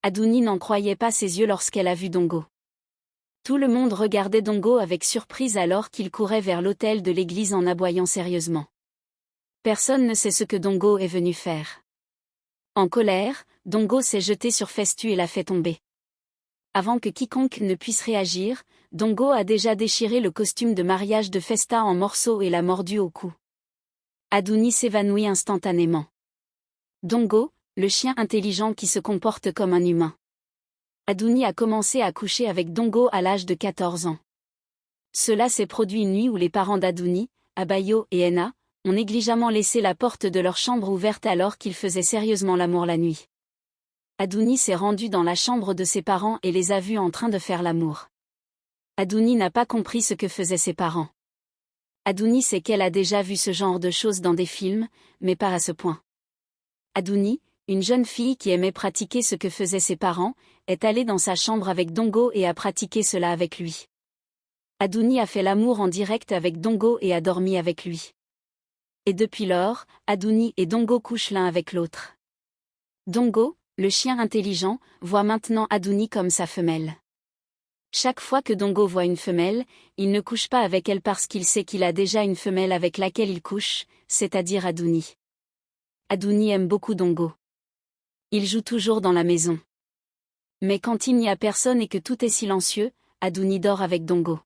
Adouni n'en croyait pas ses yeux lorsqu'elle a vu Dongo. Tout le monde regardait Dongo avec surprise alors qu'il courait vers l'autel de l'église en aboyant sérieusement. Personne ne sait ce que Dongo est venu faire. En colère, Dongo s'est jeté sur Festu et l'a fait tomber. Avant que quiconque ne puisse réagir, Dongo a déjà déchiré le costume de mariage de Festa en morceaux et l'a mordu au cou. Adouni s'évanouit instantanément. Dongo, le chien intelligent qui se comporte comme un humain. Adouni a commencé à coucher avec Dongo à l'âge de 14 ans. Cela s'est produit une nuit où les parents d'Adouni, Abayo et Enna, ont négligemment laissé la porte de leur chambre ouverte alors qu'ils faisaient sérieusement l'amour la nuit. Adouni s'est rendu dans la chambre de ses parents et les a vus en train de faire l'amour. Adouni n'a pas compris ce que faisaient ses parents. Adouni sait qu'elle a déjà vu ce genre de choses dans des films, mais pas à ce point. Adouni, une jeune fille qui aimait pratiquer ce que faisaient ses parents, est allée dans sa chambre avec Dongo et a pratiqué cela avec lui. Adouni a fait l'amour en direct avec Dongo et a dormi avec lui. Et depuis lors, Adouni et Dongo couchent l'un avec l'autre. Dongo, le chien intelligent, voit maintenant Adouni comme sa femelle. Chaque fois que Dongo voit une femelle, il ne couche pas avec elle parce qu'il sait qu'il a déjà une femelle avec laquelle il couche, c'est-à-dire Adouni. Adouni aime beaucoup Dongo. Il joue toujours dans la maison. Mais quand il n'y a personne et que tout est silencieux, Adouni dort avec Dongo.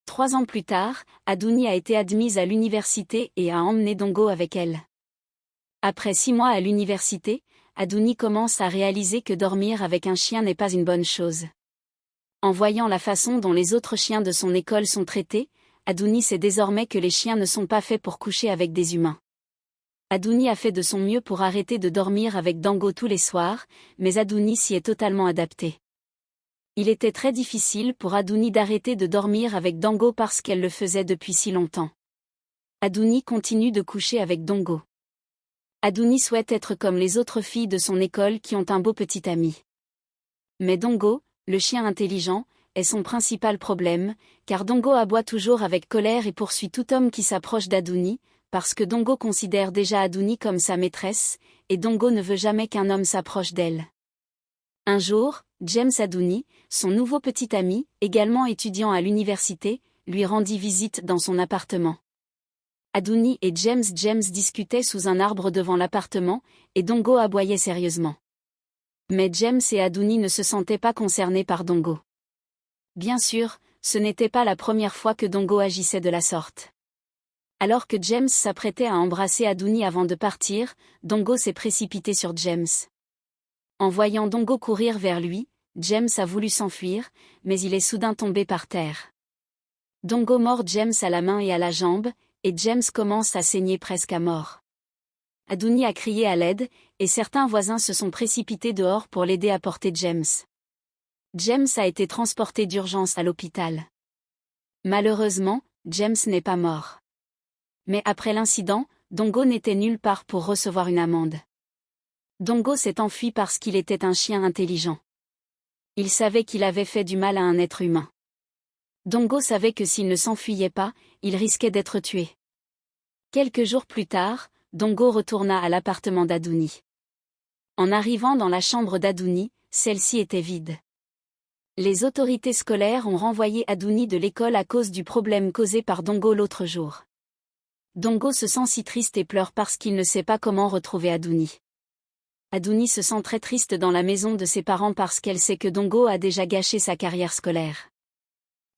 3 ans plus tard, Adouni a été admise à l'université et a emmené Dongo avec elle. Après 6 mois à l'université, Adouni commence à réaliser que dormir avec un chien n'est pas une bonne chose. En voyant la façon dont les autres chiens de son école sont traités, Adouni sait désormais que les chiens ne sont pas faits pour coucher avec des humains. Adouni a fait de son mieux pour arrêter de dormir avec Dongo tous les soirs, mais Adouni s'y est totalement adapté. Il était très difficile pour Adouni d'arrêter de dormir avec Dongo parce qu'elle le faisait depuis si longtemps. Adouni continue de coucher avec Dongo. Adouni souhaite être comme les autres filles de son école qui ont un beau petit ami. Mais Dongo, le chien intelligent, est son principal problème, car Dongo aboie toujours avec colère et poursuit tout homme qui s'approche d'Adouni, parce que Dongo considère déjà Adouni comme sa maîtresse, et Dongo ne veut jamais qu'un homme s'approche d'elle. Un jour, James Adouni, son nouveau petit ami, également étudiant à l'université, lui rendit visite dans son appartement. Adouni et James discutaient sous un arbre devant l'appartement, et Dongo aboyait sérieusement. Mais James et Adouni ne se sentaient pas concernés par Dongo. Bien sûr, ce n'était pas la première fois que Dongo agissait de la sorte. Alors que James s'apprêtait à embrasser Adouni avant de partir, Dongo s'est précipité sur James. En voyant Dongo courir vers lui, James a voulu s'enfuir, mais il est soudain tombé par terre. Dongo mord James à la main et à la jambe, et James commence à saigner presque à mort. Adouni a crié à l'aide, et certains voisins se sont précipités dehors pour l'aider à porter James. James a été transporté d'urgence à l'hôpital. Malheureusement, James n'est pas mort. Mais après l'incident, Dongo n'était nulle part pour recevoir une amende. Dongo s'est enfui parce qu'il était un chien intelligent. Il savait qu'il avait fait du mal à un être humain. Dongo savait que s'il ne s'enfuyait pas, il risquait d'être tué. Quelques jours plus tard, Dongo retourna à l'appartement d'Adouni. En arrivant dans la chambre d'Adouni, celle-ci était vide. Les autorités scolaires ont renvoyé Adouni de l'école à cause du problème causé par Dongo l'autre jour. Dongo se sent si triste et pleure parce qu'il ne sait pas comment retrouver Adouni. Adouni se sent très triste dans la maison de ses parents parce qu'elle sait que Dongo a déjà gâché sa carrière scolaire.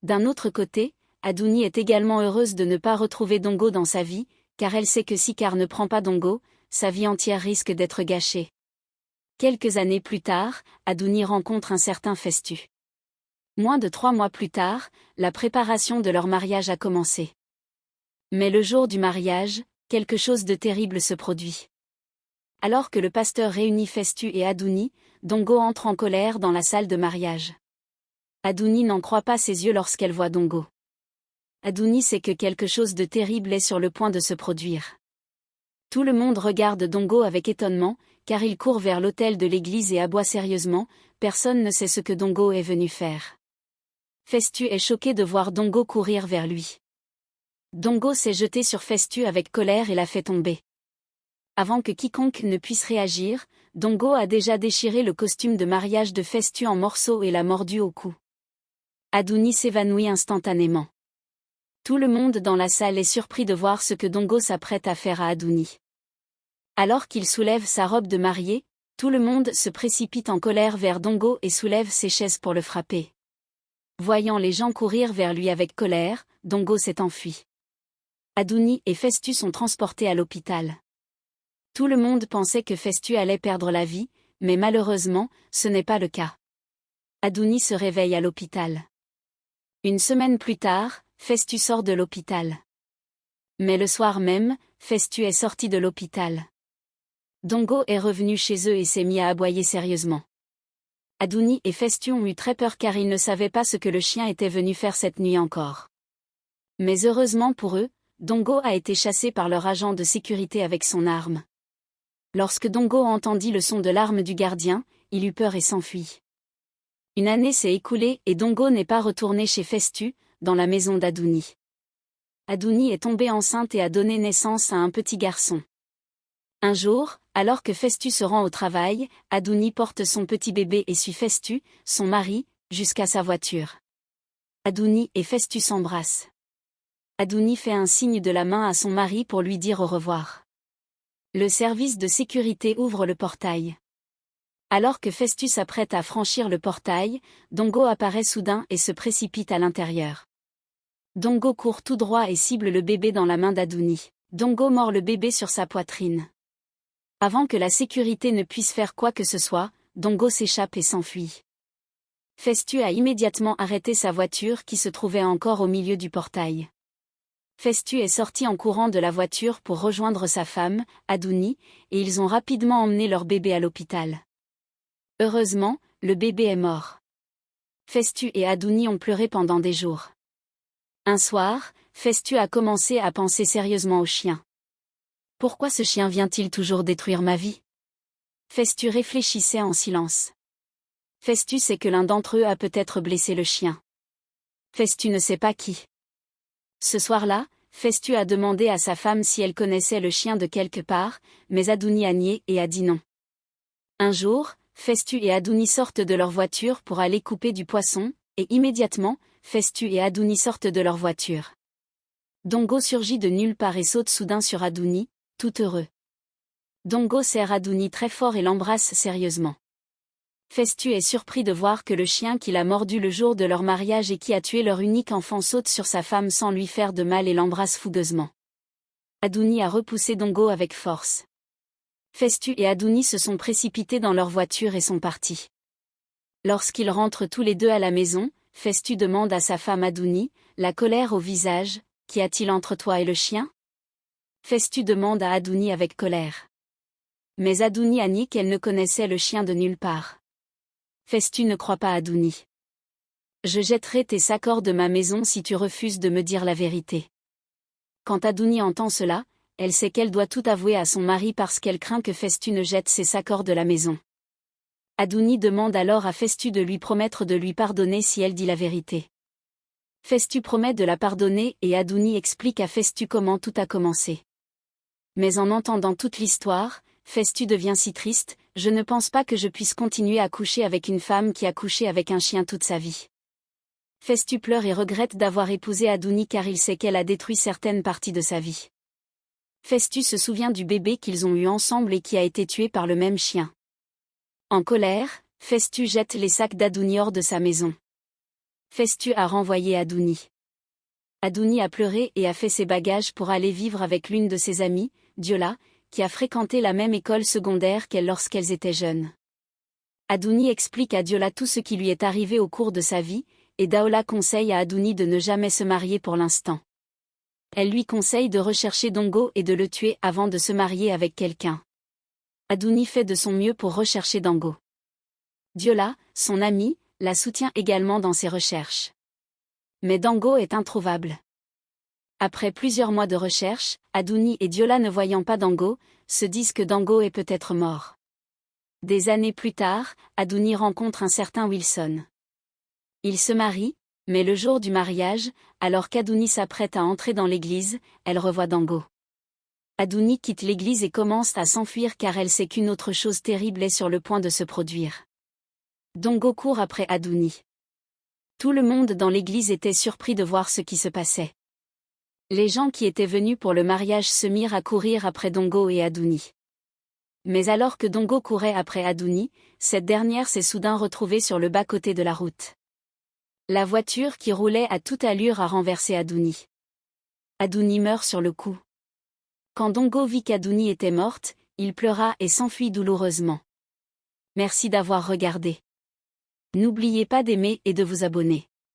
D'un autre côté, Adouni est également heureuse de ne pas retrouver Dongo dans sa vie, car elle sait que si Car ne prend pas Dongo, sa vie entière risque d'être gâchée. Quelques années plus tard, Adouni rencontre un certain Festu. Moins de 3 mois plus tard, la préparation de leur mariage a commencé. Mais le jour du mariage, quelque chose de terrible se produit. Alors que le pasteur réunit Festu et Adouni, Dongo entre en colère dans la salle de mariage. Adouni n'en croit pas ses yeux lorsqu'elle voit Dongo. Adouni sait que quelque chose de terrible est sur le point de se produire. Tout le monde regarde Dongo avec étonnement, car il court vers l'autel de l'église et aboie sérieusement, personne ne sait ce que Dongo est venu faire. Festu est choqué de voir Dongo courir vers lui. Dongo s'est jeté sur Festu avec colère et l'a fait tomber. Avant que quiconque ne puisse réagir, Dongo a déjà déchiré le costume de mariage de Festu en morceaux et l'a mordu au cou. Adouni s'évanouit instantanément. Tout le monde dans la salle est surpris de voir ce que Dongo s'apprête à faire à Adouni. Alors qu'il soulève sa robe de mariée, tout le monde se précipite en colère vers Dongo et soulève ses chaises pour le frapper. Voyant les gens courir vers lui avec colère, Dongo s'est enfui. Adouni et Festu sont transportés à l'hôpital. Tout le monde pensait que Festu allait perdre la vie, mais malheureusement, ce n'est pas le cas. Adouni se réveille à l'hôpital. Une semaine plus tard, Festu sort de l'hôpital. Mais le soir même, Festu est sorti de l'hôpital. Dongo est revenu chez eux et s'est mis à aboyer sérieusement. Adouni et Festu ont eu très peur car ils ne savaient pas ce que le chien était venu faire cette nuit encore. Mais heureusement pour eux, Dongo a été chassé par leur agent de sécurité avec son arme. Lorsque Dongo entendit le son de l'arme du gardien, il eut peur et s'enfuit. Une année s'est écoulée et Dongo n'est pas retourné chez Festu, dans la maison d'Adouni. Adouni est tombée enceinte et a donné naissance à un petit garçon. Un jour, alors que Festu se rend au travail, Adouni porte son petit bébé et suit Festu, son mari, jusqu'à sa voiture. Adouni et Festu s'embrassent. Adouni fait un signe de la main à son mari pour lui dire au revoir. Le service de sécurité ouvre le portail. Alors que Festu s'apprête à franchir le portail, Dongo apparaît soudain et se précipite à l'intérieur. Dongo court tout droit et cible le bébé dans la main d'Adouni. Dongo mord le bébé sur sa poitrine. Avant que la sécurité ne puisse faire quoi que ce soit, Dongo s'échappe et s'enfuit. Festu a immédiatement arrêté sa voiture qui se trouvait encore au milieu du portail. Festu est sorti en courant de la voiture pour rejoindre sa femme, Adouni, et ils ont rapidement emmené leur bébé à l'hôpital. Heureusement, le bébé est mort. Festu et Adouni ont pleuré pendant des jours. Un soir, Festu a commencé à penser sérieusement au chien. Pourquoi ce chien vient-il toujours détruire ma vie? Festu réfléchissait en silence. Festu sait que l'un d'entre eux a peut-être blessé le chien. Festu ne sait pas qui. Ce soir-là, Festu a demandé à sa femme si elle connaissait le chien de quelque part, mais Adouni a nié et a dit non. Un jour, Festu et Adouni sortent de leur voiture pour aller couper du poisson, et immédiatement, Festu et Adouni sortent de leur voiture. Dongo surgit de nulle part et saute soudain sur Adouni, tout heureux. Dongo serre Adouni très fort et l'embrasse sérieusement. Festu est surpris de voir que le chien qui l'a mordu le jour de leur mariage et qui a tué leur unique enfant saute sur sa femme sans lui faire de mal et l'embrasse fougueusement. Adouni a repoussé Dongo avec force. Festu et Adouni se sont précipités dans leur voiture et sont partis. Lorsqu'ils rentrent tous les deux à la maison, Festu demande à sa femme Adouni, la colère au visage, « Qu'y a-t-il entre toi et le chien ?» Festu demande à Adouni avec colère. Mais Adouni a nié qu'elle ne connaissait le chien de nulle part. Festu ne croit pas Adouni. « Je jetterai tes sacs hors de ma maison si tu refuses de me dire la vérité. » Quand Adouni entend cela, elle sait qu'elle doit tout avouer à son mari parce qu'elle craint que Festu ne jette ses sacs hors de la maison. Adouni demande alors à Festu de lui promettre de lui pardonner si elle dit la vérité. Festu promet de la pardonner et Adouni explique à Festu comment tout a commencé. Mais en entendant toute l'histoire, Festu devient si triste, « Je ne pense pas que je puisse continuer à coucher avec une femme qui a couché avec un chien toute sa vie. » Festu pleure et regrette d'avoir épousé Adouni car il sait qu'elle a détruit certaines parties de sa vie. Festu se souvient du bébé qu'ils ont eu ensemble et qui a été tué par le même chien. En colère, Festu jette les sacs d'Adouni hors de sa maison. Festu a renvoyé Adouni. Adouni a pleuré et a fait ses bagages pour aller vivre avec l'une de ses amies, Diola, qui a fréquenté la même école secondaire qu'elle lorsqu'elles étaient jeunes. Adouni explique à Diola tout ce qui lui est arrivé au cours de sa vie, et Daola conseille à Adouni de ne jamais se marier pour l'instant. Elle lui conseille de rechercher Dongo et de le tuer avant de se marier avec quelqu'un. Adouni fait de son mieux pour rechercher Dongo. Diola, son amie, la soutient également dans ses recherches. Mais Dongo est introuvable. Après plusieurs mois de recherche, Adouni et Diola ne voyant pas Dongo, se disent que Dongo est peut-être mort. Des années plus tard, Adouni rencontre un certain Wilson. Ils se marient, mais le jour du mariage, alors qu'Adouni s'apprête à entrer dans l'église, elle revoit Dongo. Adouni quitte l'église et commence à s'enfuir car elle sait qu'une autre chose terrible est sur le point de se produire. Dongo court après Adouni. Tout le monde dans l'église était surpris de voir ce qui se passait. Les gens qui étaient venus pour le mariage se mirent à courir après Dongo et Adouni. Mais alors que Dongo courait après Adouni, cette dernière s'est soudain retrouvée sur le bas-côté de la route. La voiture qui roulait à toute allure a renversé Adouni. Adouni meurt sur le coup. Quand Dongo vit qu'Adouni était morte, il pleura et s'enfuit douloureusement. Merci d'avoir regardé. N'oubliez pas d'aimer et de vous abonner.